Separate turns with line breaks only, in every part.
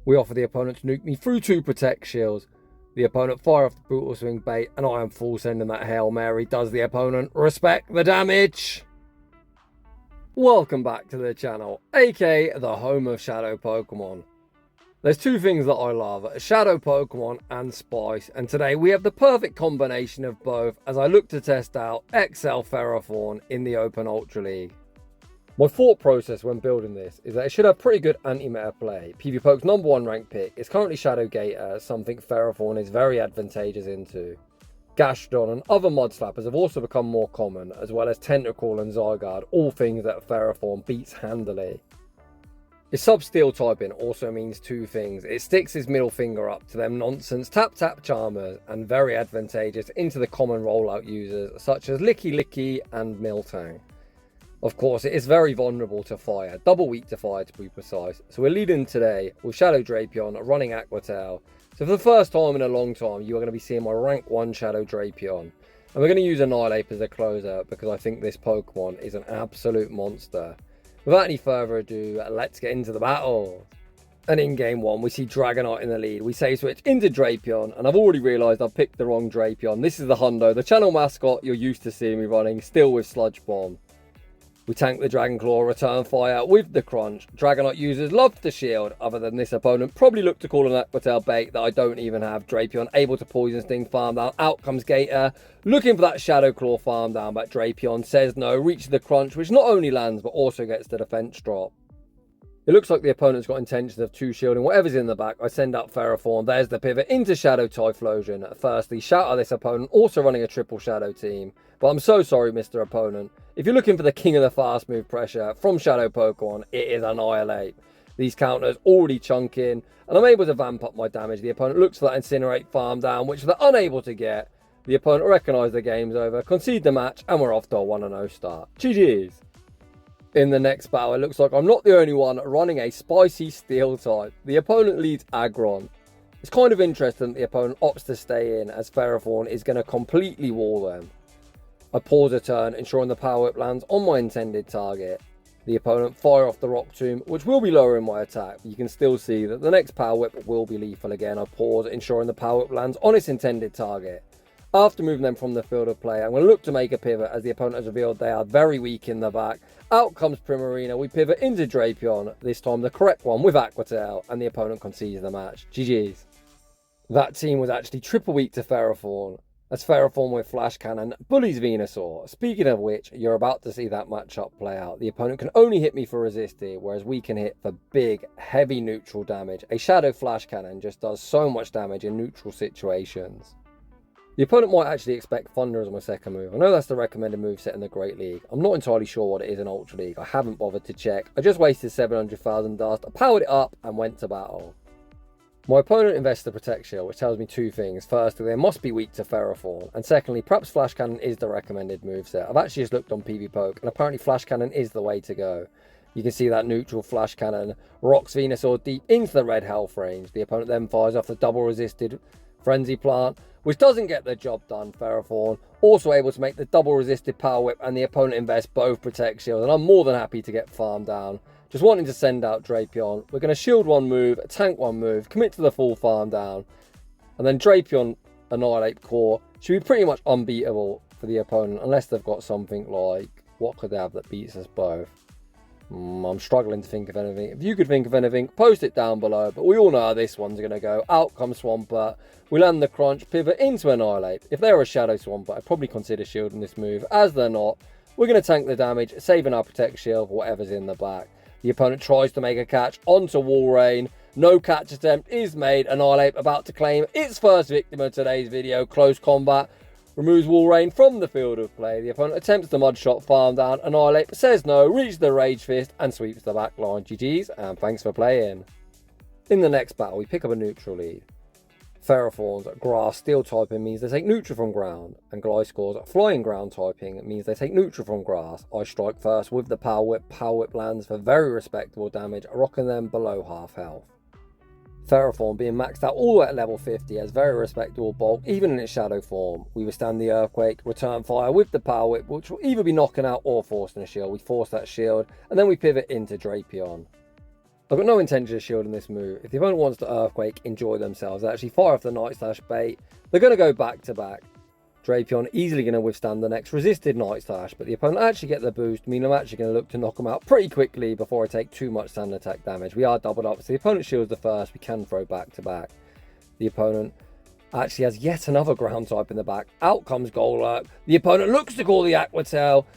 We offer the opponent to nuke me through 2 protect shields. The opponent fire off the brutal swing bait, and I am full sending that Hail Mary. Does the opponent respect the damage? Welcome back to the channel, aka the home of Shadow Pokemon. There's 2 things that I love, Shadow Pokemon and Spice, and today we have the perfect combination of both as I look to test out XL Ferrothorn in the Open Ultra League. My thought process when building this is that it should have pretty good anti-meta play. PvPoke's #1 ranked pick is currently Shadow Gator, something Ferrothorn is very advantageous into. Gastrodon and other Mudslappers have also become more common, as well as Tentacruel and Zyguard, all things that Ferrothorn beats handily. His sub-steel typing also means 2 things. It sticks his middle finger up to them nonsense tap-tap charmers, and very advantageous into the common rollout users such as Lickilicky and Miltank. Of course, it is very vulnerable to fire, double weak to fire to be precise, so we're leading today with Shadow Drapion running Aqua Tail. So for the first time in a long time, you are going to be seeing my rank 1 Shadow Drapion. And we're going to use Annhilape as a closer because I think this Pokemon is an absolute monster. Without any further ado, let's get into the battle. And in game 1, we see Dragonite in the lead. We save switch into Drapion, and I've already realised I've picked the wrong Drapion. This is the Hundo, the channel mascot you're used to seeing me running, still with Sludge Bomb. We tank the Dragon Claw, return fire with the Crunch. Dragonite users love the shield, other than this opponent probably looked to call an Aqua Tail bait that I don't even have. Drapion able to Poison Sting farm down, out comes Gator, looking for that Shadow Claw farm down, but Drapion says no, reaches the Crunch, which not only lands, but also gets the defense drop. It looks like the opponent's got intentions of 2 shielding whatever's in the back. I send out Ferrothorn, there's the pivot into Shadow Typhlosion. Firstly, shout out this opponent, also running a triple Shadow team. But I'm so sorry, Mr. Opponent. If you're looking for the king of the fast move pressure from Shadow Pokemon, it is Annhilape. These counters already chunking, and I'm able to vamp up my damage. The opponent looks for that Incinerate farm down, which they're unable to get. The opponent recognise the game's over, concede the match, and we're off to a 1-0 start. GG's. In the next battle, it looks like I'm not the only one running a spicy steel type. The opponent leads Agron. It's kind of interesting that the opponent opts to stay in, as Ferrothorn is going to completely wall them. I pause a turn, ensuring the Power Whip lands on my intended target. The opponent fire off the Rock Tomb, which will be lowering my attack. You can still see that the next Power Whip will be lethal again. I pause, ensuring the Power Whip lands on its intended target. After moving them from the field of play, I'm going to look to make a pivot as the opponent has revealed they are very weak in the back. Out comes Primarina, we pivot into Drapion, this time the correct one with Aqua Tail, and the opponent concedes the match. GG's. That team was actually triple weak to Ferrothorn, as Ferrothorn with Flash Cannon bullies Venusaur. Speaking of which, you're about to see that matchup play out. The opponent can only hit me for Registeel, whereas we can hit for big, heavy neutral damage. A Shadow Flash Cannon just does so much damage in neutral situations. The opponent might actually expect Thunder as my second move. I know that's the recommended moveset in the Great League. I'm not entirely sure what it is in Ultra League. I haven't bothered to check. I just wasted 700,000 dust. I powered it up and went to battle. My opponent invests the Protect Shield, which tells me 2 things. Firstly, they must be weak to Ferrothorn. And secondly, perhaps Flash Cannon is the recommended moveset. I've actually just looked on PvPoke, and apparently Flash Cannon is the way to go. You can see that neutral Flash Cannon rocks Venusaur deep into the red health range. The opponent then fires off the double resisted Frenzy Plant, which doesn't get the job done. Ferrothorn also able to make the double resisted Power Whip, and the opponent invests both Protect Shields, and I'm more than happy to get farmed down. Just wanting to send out Drapion. We're going to shield 1 move, tank 1 move, commit to the full farm down, and then Drapion Annhilape Core should be pretty much unbeatable for the opponent, unless they've got something like, what could they have that beats us both? I'm struggling to think of anything. If you could think of anything, post it down below. But we all know how this one's going to go. Out comes Swampert. We land the Crunch, pivot into Annhilape. If they were a Shadow Swampert, I'd probably consider shielding this move. As they're not, we're going to tank the damage, saving our Protect Shield for whatever's in the back. The opponent tries to make a catch onto Walrein. No catch attempt is made. Annhilape about to claim its first victim of today's video. Close combat. Removes Walrein from the field of play. The opponent attempts the Mud Shot farm down. Annhilape says no, reaches the Rage Fist and sweeps the back line. GG's and thanks for playing. In the next battle, we pick up a neutral lead. Ferrothorn's Grass Steel typing means they take neutral from ground, and Gliscor's Flying Ground typing means they take neutral from grass. I strike first with the Power Whip. Power Whip lands for very respectable damage, rocking them below half health. Ferrothorn being maxed out all the way at level 50 has very respectable bulk even in its shadow form. We withstand the Earthquake, return fire with the Power Whip, which will either be knocking out or forcing a shield. We force that shield and then we pivot into Drapion. I've got no intention of shielding this move. If the opponent wants to Earthquake, enjoy themselves. They actually fire off the Night Slash bait. They're going to go back to back. Drapion easily going to withstand the next resisted Night Slash, but the opponent actually get the boost, meaning I'm actually going to look to knock them out pretty quickly before I take too much standard attack damage. We are doubled up, so the opponent shields the first, we can throw back to back. The opponent actually has yet another ground type in the back. Out comes Golurk. The opponent looks to call the Aqua Tail.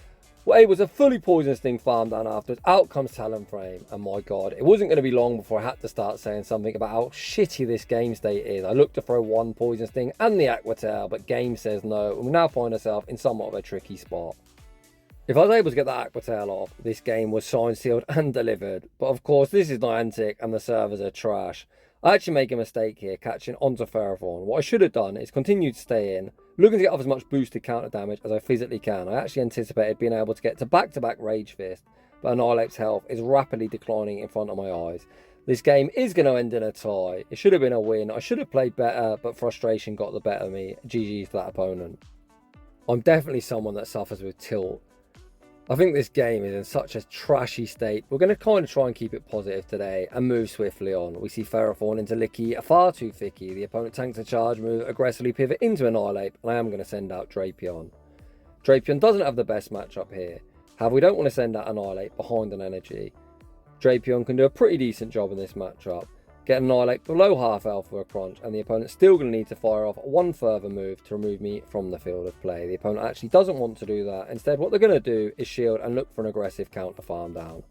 We're able to fully poison Sting farm down afterwards. Out comes Talonflame, and my god, it wasn't going to be long before I had to start saying something about how shitty this game state is. I looked to throw one Poison Sting and the Aqua Tail, but game says no, and we now find ourselves in somewhat of a tricky spot. If I was able to get that Aqua Tail off, this game was signed, sealed, and delivered. But of course, this is Niantic, and the servers are trash. I actually make a mistake here, catching onto Ferrothorn. What I should have done is continue to stay in, looking to get off as much boosted counter damage as I physically can. I actually anticipated being able to get to back-to-back Rage Fist, but Annihilape's health is rapidly declining in front of my eyes. This game is going to end in a tie. It should have been a win. I should have played better, but frustration got the better of me. GG's to that opponent. I'm definitely someone that suffers with tilt. I think this game is in such a trashy state. We're going to kind of try and keep it positive today and move swiftly on. We see Ferrothorn into Licky, far too thicky. The opponent tanks a charge move, aggressively pivot into Annhilape, and I am going to send out Drapion. Drapion doesn't have the best matchup here. However, we don't want to send out Annhilape behind an energy. Drapion can do a pretty decent job in this matchup. Get Annhilape below half health for a crunch, and the opponent's still going to need to fire off one further move to remove me from the field of play. The opponent actually doesn't want to do that. Instead, what they're going to do is shield and look for an aggressive counter farm down.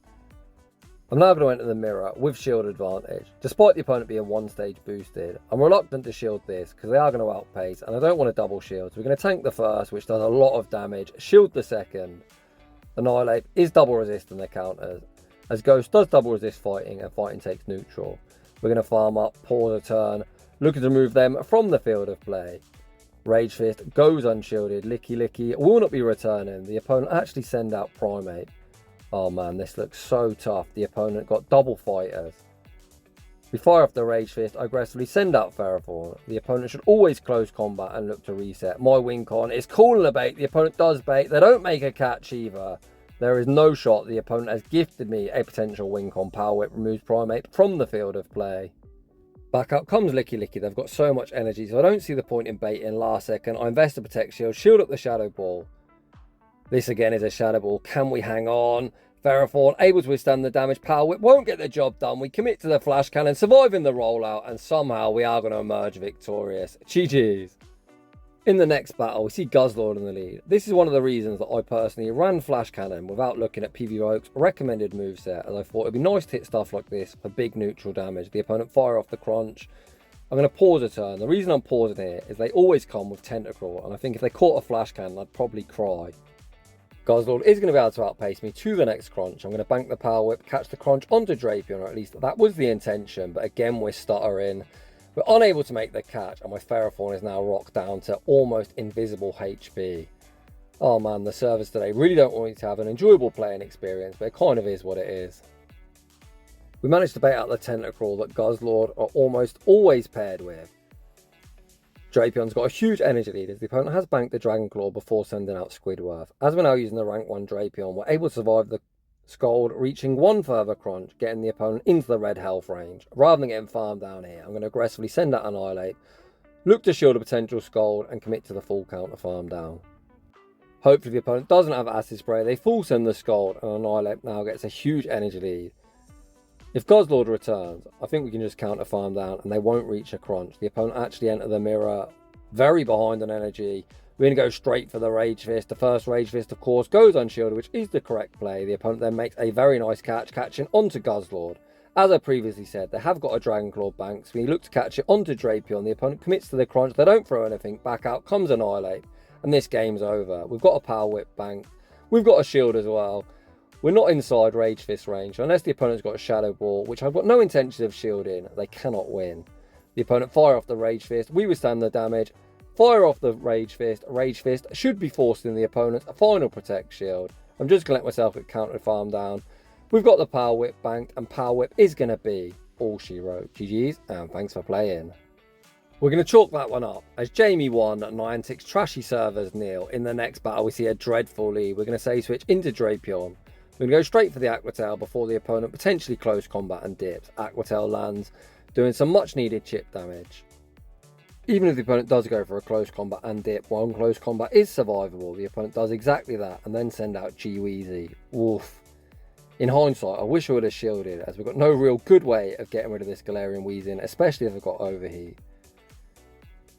I'm now going to enter the mirror with shield advantage. Despite the opponent being one stage boosted, I'm reluctant to shield this because they are going to outpace, and I don't want to double shield. So we're going to tank the first, which does a lot of damage, shield the second. Annihilate is double resisting the counters, as Ghost does double resist fighting, and fighting takes neutral. We're going to farm up, pause a turn, looking to remove them from the field of play. Rage Fist goes unshielded, Lickilicky will not be returning. The opponent actually send out Primate. Oh man, this looks so tough. The opponent got double fighters. We fire off the Rage Fist, aggressively send out Ferrothorn. The opponent should always close combat and look to reset. My win con is calling a bait. The opponent does bait. They don't make a catch either. There is no shot. The opponent has gifted me a potential win con. Power Whip removes Primate from the field of play. Back up comes Lickilicky. They've got so much energy, so I don't see the point in baiting. Last second, I invest a Protect Shield, shield up the Shadow Ball. This again is a Shadow Ball. Can we hang on? Ferrothorn able to withstand the damage. Power Whip won't get the job done. We commit to the Flash Cannon, surviving the rollout, and somehow we are going to emerge victorious. GG's. In the next battle, we see Guzzlord in the lead. This is one of the reasons that I personally ran Flash Cannon without looking at PV Oak's recommended moveset, as I thought it'd be nice to hit stuff like this for big neutral damage. The opponent fire off the crunch. I'm going to pause a turn. The reason I'm pausing here is they always come with Tentacruel, and I think if they caught a Flash Cannon, I'd probably cry. Guzzlord is going to be able to outpace me to the next crunch. I'm going to bank the Power Whip, catch the crunch onto Drapion, or at least that was the intention, but again we're stuttering. We're unable to make the catch, and my Ferrothorn is now rocked down to almost invisible HP. Oh man, the servers today really don't want me to have an enjoyable playing experience, but it kind of is what it is. We managed to bait out the Tentacruel that Guzzlord are almost always paired with. Drapion's got a huge energy lead as the opponent has banked the Dragon Claw before sending out Squidward. As we're now using the rank 1 Drapion, we're able to survive the Scold, reaching one further crunch, getting the opponent into the red health range. Rather than getting farmed down here, I'm going to aggressively send out Annihilate, look to shield a potential Scold, and commit to the full counter farm down. Hopefully the opponent doesn't have Acid Spray, they full send the Scold, and Annihilate now gets a huge energy lead. If Guzzlord returns, I think we can just counter farm down and they won't reach a crunch. The opponent actually enter the mirror very behind on energy. We're going to go straight for the Rage Fist. The first Rage Fist, of course, goes unshielded, which is the correct play. The opponent then makes a very nice catch, catching onto Guzzlord. As I previously said, they have got a Dragon Claw bank, so when you look to catch it onto Drapion, the opponent commits to the crunch. They don't throw anything. Back out comes Annihilate, and this game's over. We've got a Power Whip bank. We've got a shield as well. We're not inside Rage Fist range, so unless the opponent's got a Shadow Ball, which I've got no intention of shielding, they cannot win. The opponent fire off the Rage Fist. We withstand the damage. Fire off the Rage Fist. Rage Fist should be forced in the opponent's final Protect Shield. I'm just going to let myself get counter farm down. We've got the Power Whip banked, and Power Whip is going to be all she wrote. GG's, and thanks for playing. We're going to chalk that one up as Jamie won, Niantic's trashy servers nil. In the next battle, we see a dreadful lead. We're going to say switch into Drapion. We're going to go straight for the Aqua Tail before the opponent potentially close combat and dips. Aqua Tail lands, doing some much needed chip damage. Even if the opponent does go for a close combat and dip, one close combat is survivable. The opponent does exactly that and then send out G-Weezy. Woof. In hindsight, I wish I would have shielded, as we've got no real good way of getting rid of this Galarian Weezing, especially if I've got Overheat.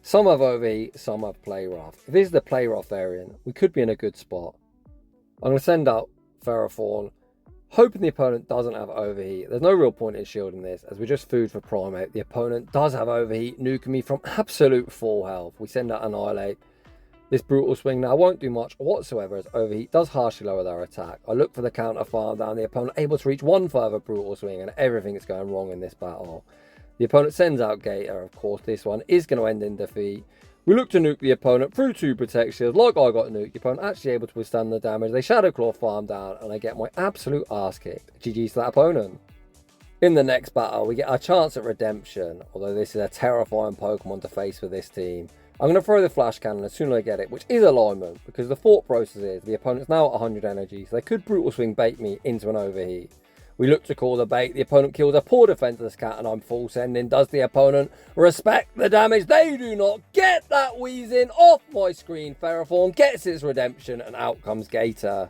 Some have Overheat, some have Play Rough. If this is the Play Rough variant, we could be in a good spot. I'm going to send out Ferrothorn, hoping the opponent doesn't have Overheat. There's no real point in shielding this, as we're just food for Primate. The opponent does have Overheat, nuking me from absolute full health. We send out Annhilape. This Brutal Swing now won't do much whatsoever, as Overheat does harshly lower their attack. I look for the counter farm down, the opponent able to reach one further Brutal Swing, and everything is going wrong in this battle. The opponent sends out Gator. Of course, this one is going to end in defeat. We look to nuke the opponent through 2 Protect Shields, like I got nuked. The opponent actually able to withstand the damage. They Shadow Claw farm down, and I get my absolute ass kicked. GG's to that opponent. In the next battle, we get our chance at redemption, although this is a terrifying Pokemon to face for this team. I'm going to throw the Flash Cannon as soon as I get it, which is alignment, because the thought process is the opponent's now at 100 energy, so they could Brutal Swing bait me into an Overheat. We look to call the bait, the opponent kills a poor defenseless cat, and I'm full sending. Does the opponent respect the damage? They do not. Get that Weezing off my screen. Ferrothorn gets its redemption, and out comes Gator.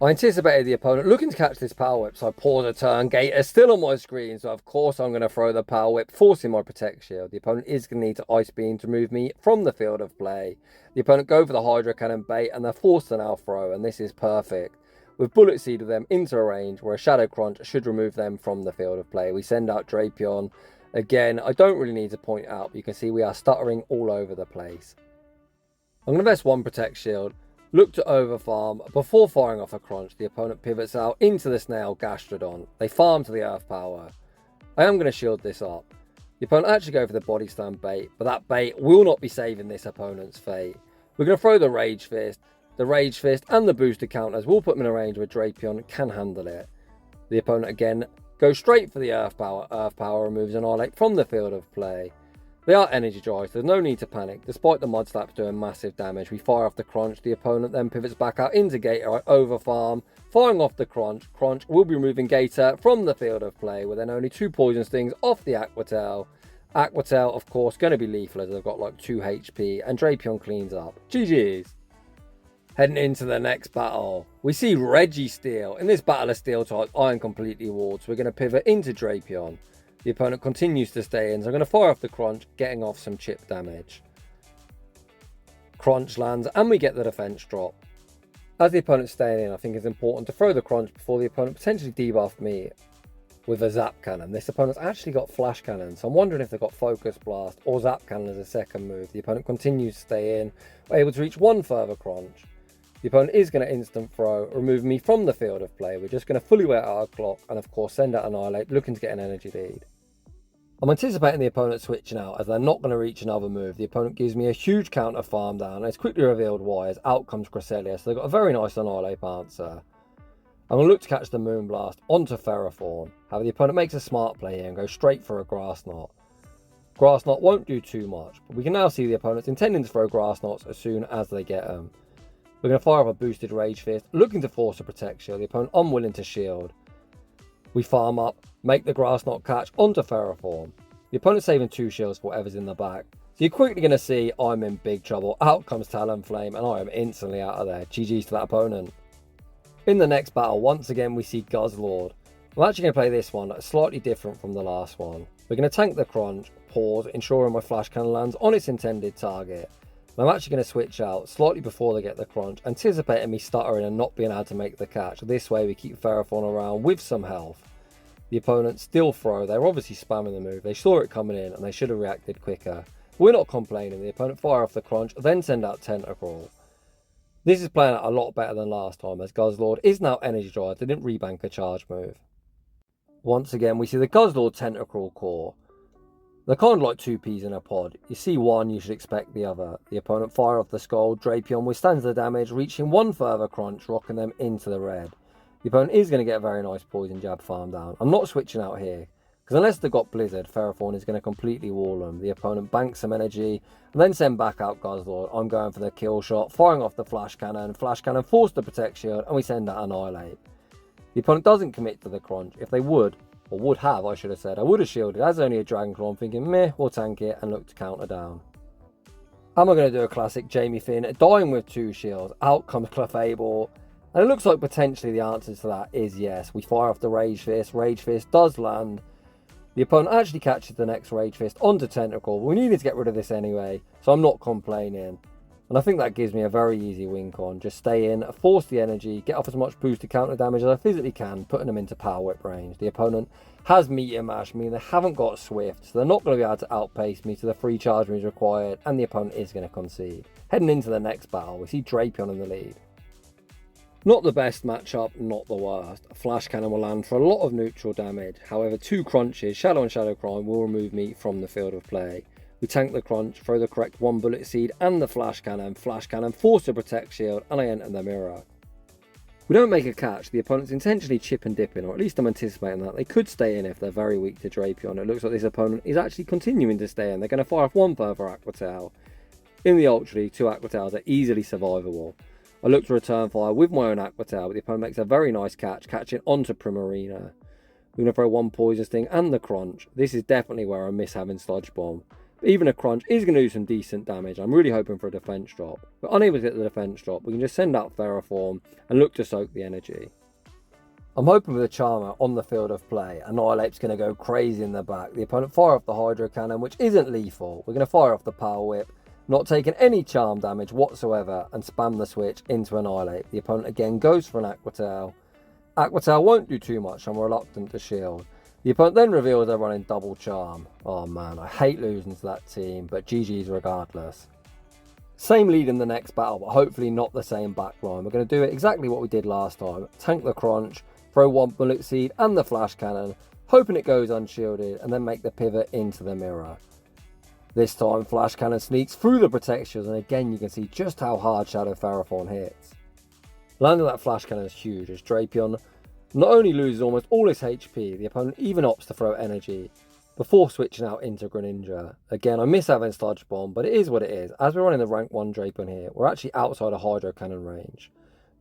I anticipated the opponent looking to catch this Power Whip, so I pause a turn. Gator's still on my screen, so of course I'm going to throw the Power Whip, forcing my Protect Shield. The opponent is going to need to Ice Beam to move me from the field of play. The opponent go for the Hydro Cannon bait, and they're forced to now throw, and this is perfect. We've Bullet Seeded them into a range where a Shadow Crunch should remove them from the field of play. We send out Drapion. Again, I don't really need to point out, but you can see we are stuttering all over the place. I'm going to invest 1 Protect Shield, look to overfarm. Before firing off a Crunch, the opponent pivots out into the Snail Gastrodon. They farm to the Earth Power. I am going to shield this up. The opponent actually go for the Body Slam bait, but that bait will not be saving this opponent's fate. We're going to throw the Rage Fist. The Rage Fist and the boosted counters will put them in a range where Drapion can handle it. The opponent again goes straight for the Earth Power. Earth Power removes Annhilape from the field of play. They are energy dry, so there's no need to panic. Despite the Mud Slaps doing massive damage, we fire off the Crunch. The opponent then pivots back out into Gator. I overfarm, firing off the Crunch. Crunch will be removing Gator from the field of play, with then only 2 Poison Stings off the Aqua Tail. Aqua Tail, of course, going to be lethal as they've got like 2 HP, and Drapion cleans up. GG's. Heading into the next battle, we see Registeel. In this battle of Steel types, I am completely walled, so we're going to pivot into Drapion. The opponent continues to stay in, so I'm going to fire off the Crunch, getting off some chip damage. Crunch lands, and we get the defense drop. As the opponent's staying in, I think it's important to throw the Crunch before the opponent potentially debuff me with a Zap Cannon. This opponent's actually got Flash Cannon, so I'm wondering if they've got Focus Blast or Zap Cannon as a second move. The opponent continues to stay in, able to reach 1 further Crunch. The opponent is going to instant throw, remove me from the field of play. We're just going to fully wait out our clock and of course send out Annihilate, looking to get an energy lead. I'm anticipating the opponent switching out as they're not going to reach another move. The opponent gives me a huge counter farm down, and it's quickly revealed why, as out comes Cresselia, so they've got a very nice Annihilate answer. I'm going to look to catch the Moonblast onto Ferrothorn. However, the opponent makes a smart play here and goes straight for a Grass Knot. Grass Knot won't do too much, but we can now see the opponent's intending to throw Grass Knots as soon as they get them. We're going to fire up a boosted Rage Fist, looking to force a Protect Shield. The opponent unwilling to shield. We farm up, make the Grass Knot catch onto Ferrothorn. The opponent's saving 2 shields for whatever's in the back. So you're quickly going to see I'm in big trouble. Out comes Talonflame, and I am instantly out of there. GG's to that opponent. In the next battle, once again we see Guzzlord. I'm actually going to play this one slightly different from the last one. We're going to tank the Crunch, pause, ensuring my Flash Cannon lands on its intended target. I'm actually going to switch out slightly before they get the Crunch, anticipating me stuttering and not being able to make the catch. This way we keep Ferrothorn around with some health. The opponent still throw. They're obviously spamming the move. They saw it coming in and they should have reacted quicker. We're not complaining. The opponent fire off the Crunch, then send out Tentacruel. This is playing out a lot better than last time, as Guzzlord is now energy dry. They didn't rebank a charge move. Once again we see the Guzzlord Tentacruel core. They're kind of like 2 peas in a pod. You see one, you should expect the other. The opponent fire off the Skull. Drapion withstands the damage, reaching 1 further Crunch, rocking them into the red. The opponent is going to get a very nice Poison Jab farm down. I'm not switching out here, Because unless they've got Blizzard, Ferrothorn is going to completely wall them. The opponent banks some energy and then send back out Guzzlord. I'm going for the kill shot, firing off the flash cannon force the protect shield, and we send out Annhilape. The opponent doesn't commit to the crunch. If they would, or would have, I should have said, I would have shielded. As only a Dragonclaw, I'm thinking, meh, we'll tank it and look to counter down. Am I going to do a classic Jamie Finn, dying with 2 shields? Out comes Clefable. And it looks like potentially the answer to that is yes. We fire off the Rage Fist. Rage Fist does land. The opponent actually catches the next Rage Fist onto Tentacruel. We needed to get rid of this anyway, so I'm not complaining. And I think that gives me a very easy win con. Just stay in, force the energy, get off as much boosted counter damage as I physically can, putting them into Power Whip range. The opponent has Meteor Mash, meaning they haven't got Swift, so they're not going to be able to outpace me to the 3 charge moves required, and the opponent is going to concede. Heading into the next battle, we see Drapion in the lead. Not the best matchup, not the worst. A Flash Cannon will land for a lot of neutral damage. However, 2 crunches, Shadow and Shadow Crime, will remove me from the field of play. We tank the crunch, throw the correct 1 bullet seed and the flash cannon force the protect shield, and I enter the mirror. We don't make a catch. The opponent's intentionally chip and dipping, or at least I'm anticipating that. They could stay in if they're very weak to Drapion. It looks like this opponent is actually continuing to stay in. They're going to fire off 1 further Aqua tail. In the Ultra League, 2 Aqua tails are easily survivable. I look to return fire with my own Aqua tail, but the opponent makes a very nice catch, catching onto Primarina. We're going to throw 1 Poison Sting and the crunch. This is definitely where I miss having Sludge Bomb. But even a crunch is going to do some decent damage. I'm really hoping for a defense drop. We're unable to get the defense drop. We can just send out Ferrothorn and look to soak the energy. I'm hoping with a Charmer on the field of play. Annihilape's going to go crazy in the back. The opponent fire off the Hydro Cannon, which isn't lethal. We're going to fire off the Power Whip, not taking any charm damage whatsoever, and spam the switch into Annihilate. The opponent again goes for an Aqua tail. Aqua tail won't do too much. I'm reluctant to shield. The opponent then reveals they're running double charm. Oh man, I hate losing to that team, but GG's regardless. Same lead in the next battle, but hopefully not the same backline. We're going to do it exactly what we did last time. Tank the crunch, throw 1 bullet seed and the flash cannon, hoping it goes unshielded, and then make the pivot into the mirror. This time, flash cannon sneaks through the protections, and again you can see just how hard Shadow Ferrothorn hits. Landing that flash cannon is huge, as Drapion not only loses almost all his HP, the opponent even opts to throw energy before switching out into Greninja. Again, I miss having Sludge Bomb, but it is what it is. As we're running the rank 1 Drapion here, we're actually outside of Hydro Cannon range.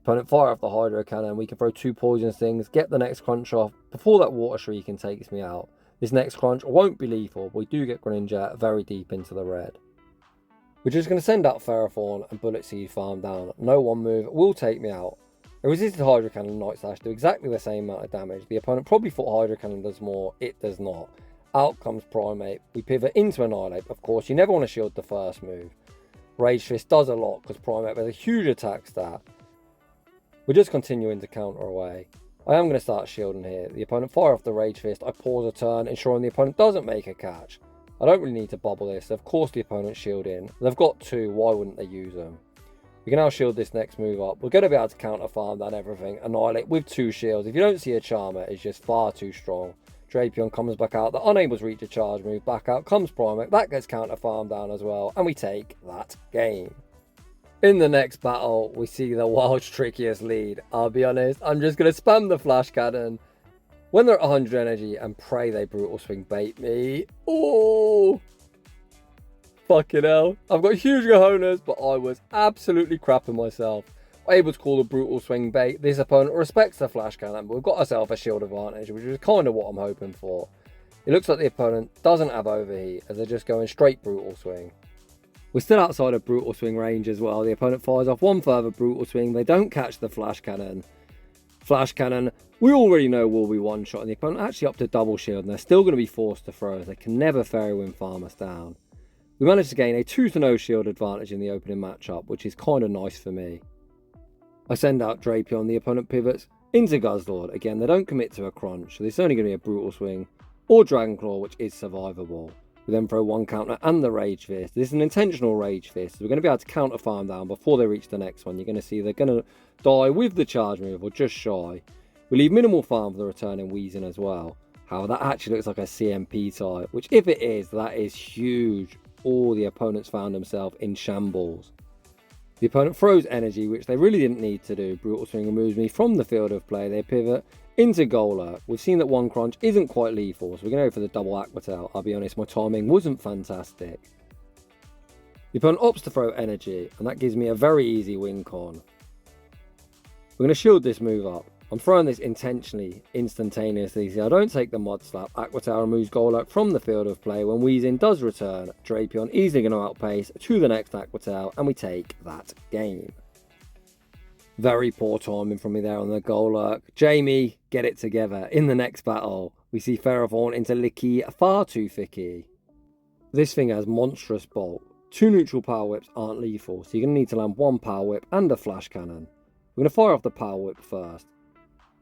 Opponent fire off the Hydro Cannon, we can throw 2 Poison Stings, get the next crunch off before that Water Shrieking takes me out. This next crunch won't be lethal, but we do get Greninja very deep into the red. We're just going to send out Ferrothorn and Bullet Seed farm down. No 1 move will take me out. A resisted Hydro Cannon and Night Slash do exactly the same amount of damage. The opponent probably thought Hydro Cannon does more. It does not. Out comes Primate. We pivot into Annihilate. Of course, you never want to shield the first move. Rage Fist does a lot because Primate has a huge attack stat. We're just continuing to counter away. I am going to start shielding here. The opponent fire off the Rage Fist. I pause a turn, ensuring the opponent doesn't make a catch. I don't really need to bubble this. Of course, the opponent's shielding. They've got 2. Why wouldn't they use them? We can now shield this next move up. We're going to be able to counter farm down everything. Annihilate with 2 shields. If you don't see a Charmer, it's just far too strong. Drapion comes back out. They're unable to reach a charge move. Back out comes Primate. That gets counter farm down as well. And we take that game. In the next battle, we see the world's trickiest lead. I'll be honest, I'm just going to spam the flash cannon when they're at 100 energy and pray they brutal swing bait me. Oh! Fucking hell. I've got huge cojones, but I was absolutely crapping myself. Able to call the brutal swing bait. This opponent respects the flash cannon, but we've got ourselves a shield advantage, which is kind of what I'm hoping for. It looks like the opponent doesn't have overheat, as they're just going straight brutal swing. We're still outside of brutal swing range as well. The opponent fires off 1 further brutal swing. They don't catch the flash cannon. Flash cannon, we already know will be 1-shot, and the opponent actually up to double shield, and they're still going to be forced to throw, as they can never fairy win farm us down. We managed to gain a 2-0 shield advantage in the opening matchup, which is kind of nice for me. I send out Drapion, the opponent pivots into Guzzlord. Again, they don't commit to a crunch, so this is only going to be a brutal swing or Dragonclaw, which is survivable. We then throw 1 counter and the Rage Fist. This is an intentional Rage Fist, so we're going to be able to counter farm down before they reach the next one. You're going to see they're going to die with the charge move or just shy. We leave minimal farm for the returning Weezing as well. However, that actually looks like a CMP type, which if it is, that is huge. All the opponents found themselves in shambles. The opponent throws energy, which they really didn't need to do. Brutal Swing removes me from the field of play. They pivot Into Golurk. We've seen that one crunch isn't quite lethal, so we're going to go for the double aqua tail. I'll be honest, my timing wasn't fantastic. The opponent opts to throw energy, and that gives me a very easy win con. We're going to shield this move up. I'm throwing this intentionally, instantaneously, so I don't take the Mod Slap. Aqua Tail removes Golurk from the field of play. When Weezing does return, Drapion easily going to outpace to the next Aqua Tail, and we take that game. Very poor timing from me there on the Golurk. Jamie, get it together. In the next battle, we see Ferrothorn into Lickilicky, far too thicky. This thing has monstrous bulk. 2 neutral power whips aren't lethal, so you're going to need to land 1 power whip and a flash cannon. We're going to fire off the power whip first.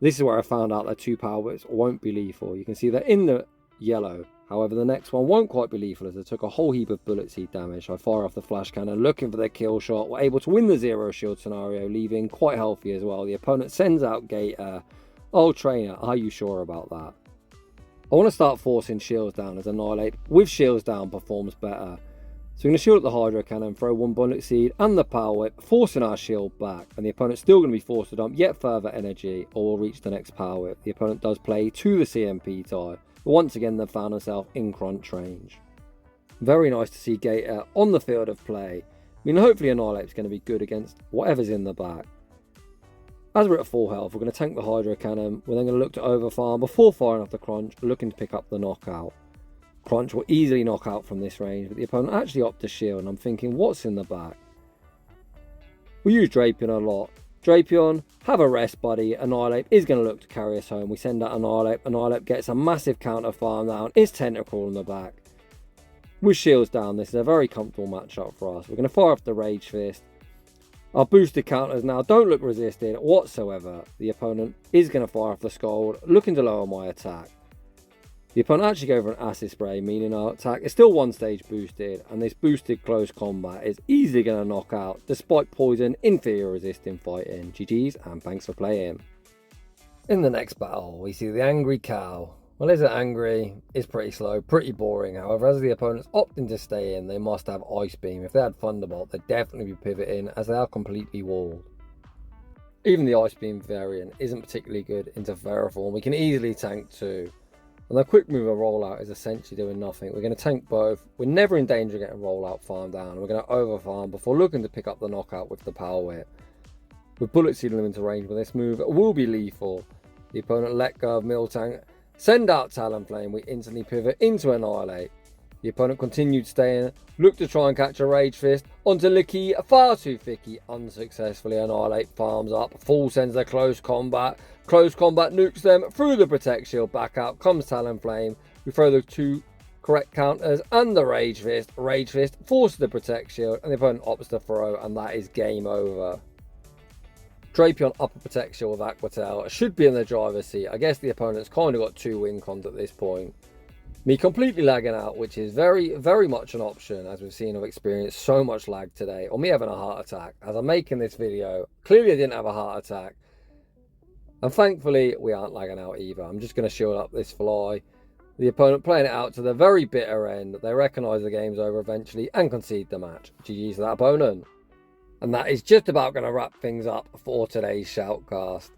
This is where I found out that 2 power whips won't be lethal. You can see they're in the yellow. However, the next one won't quite be lethal as I took a whole heap of bullet seed damage. I fire off the flash cannon, looking for their kill shot. We're able to win the 0 shield scenario, leaving quite healthy as well. The opponent sends out Gator. Oh, trainer, are you sure about that? I want to start forcing shields down as Annhilape with shields down performs better. So we're going to shield at the Hydro Cannon, throw 1 bullet seed and the power whip, forcing our shield back. And the opponent's still going to be forced to dump yet further energy or will reach the next power whip. The opponent does play to the CMP tie. But once again, they've found themselves in crunch range. Very nice to see Gator on the field of play. I mean, hopefully Annhilape's going to be good against whatever's in the back. As we're at full health, we're going to tank the Hydro Cannon. We're then going to look to overfarm before firing off the crunch, looking to pick up the knockout. Crunch will easily knock out from this range, but the opponent actually opts to shield, and I'm thinking, what's in the back? We use Drapion a lot. Drapion, have a rest, buddy. Annhilape is going to look to carry us home. We send out Annhilape. Annhilape gets a massive counter farm down. It's Tentacruel in the back. With shields down, this is a very comfortable matchup for us. We're going to fire off the Rage Fist. Our boosted counters now don't look resisted whatsoever. The opponent is going to fire off the Scald, looking to lower my attack. The opponent actually go for an Acid Spray, meaning our attack is still 1 stage boosted, and this boosted close combat is easily going to knock out, despite poison, inferior resisting fighting. GG's, and thanks for playing. In the next battle, we see the Angry Cow. Well, is it angry? It's pretty slow, pretty boring. However, as the opponents opting to stay in, they must have Ice Beam. If they had Thunderbolt, they'd definitely be pivoting, as they are completely walled. Even the Ice Beam variant isn't particularly good into Ferrothorn. We can easily tank 2. And the quick move of rollout is essentially doing nothing. We're going to tank both. We're never in danger of getting rollout farm down. We're going to over farm before looking to pick up the knockout with the power whip. With bullet seeding them into range with this move, it will be lethal. The opponent let go of Miltank, send out Talonflame. We instantly pivot into Annihilate. The opponent continued staying, looked to try and catch a Rage Fist onto Lickilicky, far too thicky, unsuccessfully. Annihilate farms up, full sends their close combat nukes them through the Protect Shield, back out comes Talonflame. We throw the 2 correct counters and the Rage Fist forces the Protect Shield, and the opponent opts to throw, and that is game over. Drapion upper Protect Shield with Aqua Tail should be in the driver's seat. I guess the opponent's kind of got 2 win cons at this point. Me completely lagging out, which is very, very much an option, as we've seen. I've experienced so much lag today, or me having a heart attack. As I'm making this video, clearly I didn't have a heart attack. And thankfully, we aren't lagging out either. I'm just going to shield up this fly. The opponent playing it out to the very bitter end. They recognise the game's over eventually and concede the match. GG's to that opponent. And that is just about going to wrap things up for today's Shoutcast.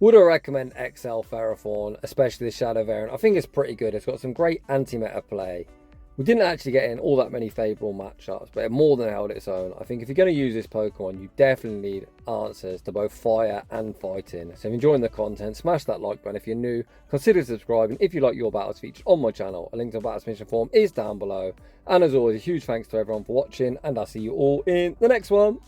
Would I recommend XL Ferrothorn, especially the Shadow variant? I think it's pretty good. It's got some great anti-meta play. We didn't actually get in all that many favourable matchups, but it more than held its own. I think if you're going to use this Pokemon, you definitely need answers to both fire and fighting. So if you're enjoying the content, smash that like button. If you're new, consider subscribing if you like your battles featured on my channel. A link to the battle submission form is down below. And as always, a huge thanks to everyone for watching, and I'll see you all in the next one.